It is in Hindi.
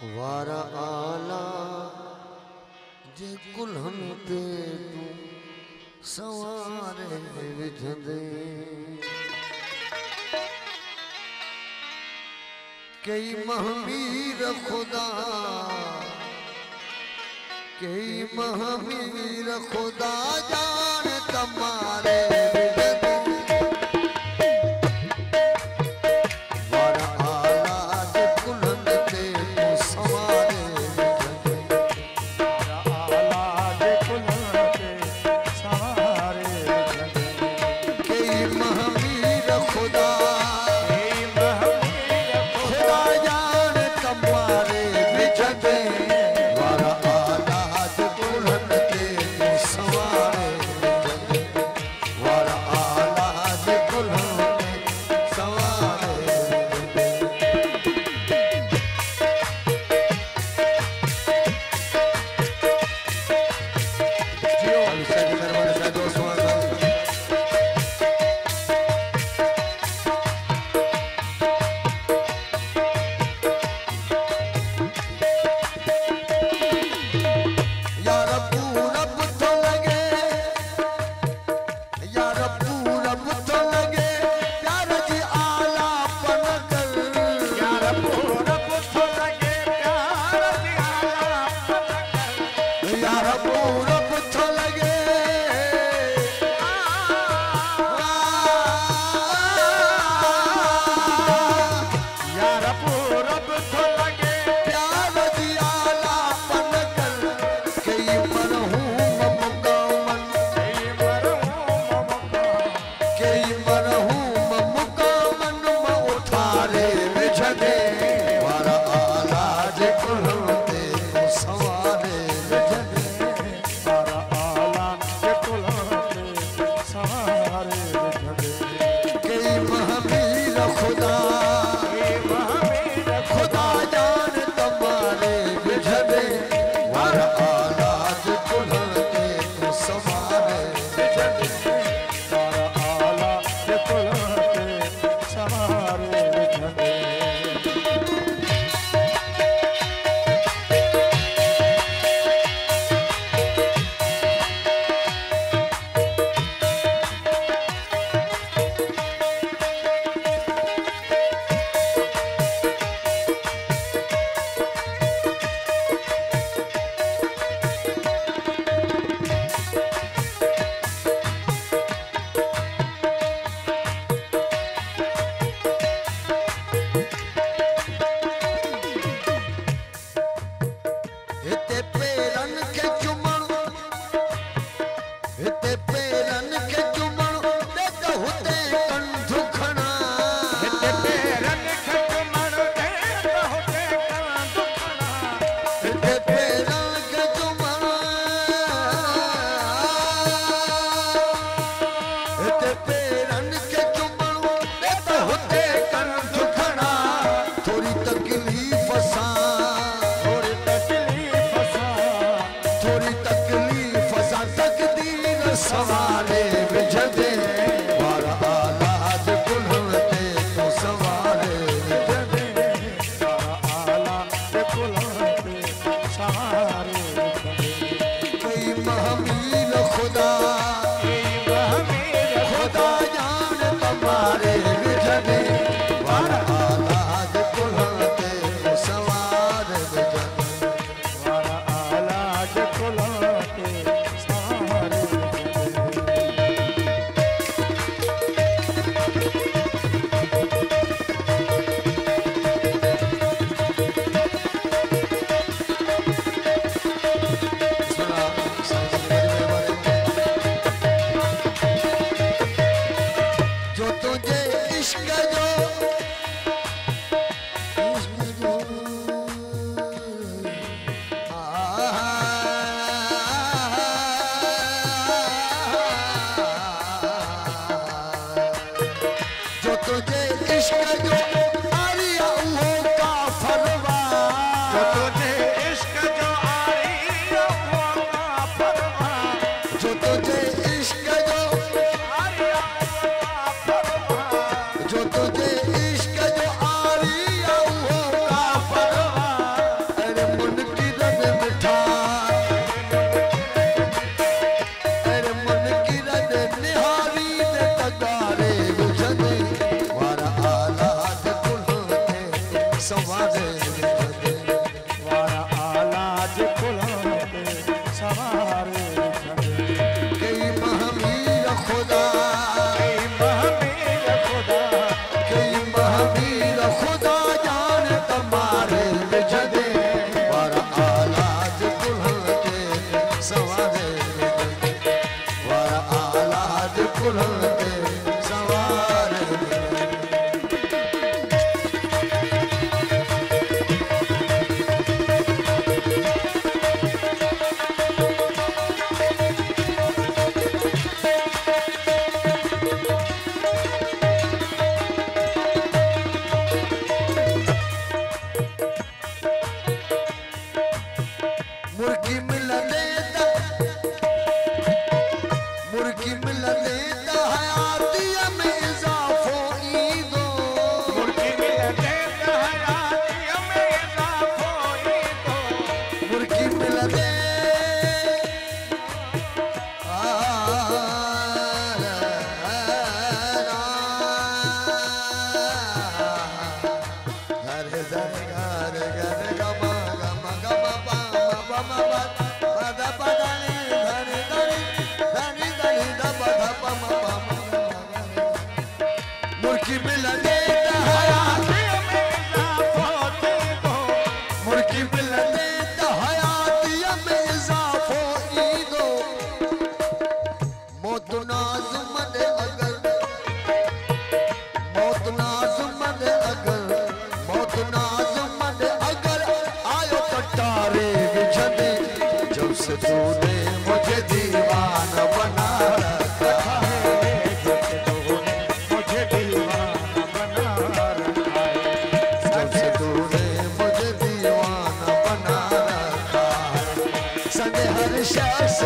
वारा आला जे कुल्हन ते तू सवारे विझंदे कई महावीर खुदा कई महावीर खुदा जान तमारे सवार संवारे विछंदे वारा आला जे कुलंदे सवारे विछंदे कई महावीर खुदा कई महावीर खुदा कई महावीर खुदा जान तुम्हारे विछंदे वारा आला जे कुलंदे संवारे विछंदे वारा आला जे कुलंदे संवारे मुर्गी मिलने दा मुर्गी मिलने दा हयातिया में इजाफो ईदो मुर्गी मिलने दा हयातिया में इजाफो ईदो मुर्गी मिलने मुर्गी मिलने दा हयातिया में इजाफो ईदो मुर्गी मिलने दा हयातिया में इजाफो ईदो मौत नाज़ुम दे अगर मौत नाज़ुम दे अगर मौत नाज़ुम दे अगर आयो कटारे विछंदे जब से तूने मुझे दीवाना बना रखा है मुझे दीवाना बना रखा है जब से तूने मुझे दीवाना बना रखा है संग हर शख्स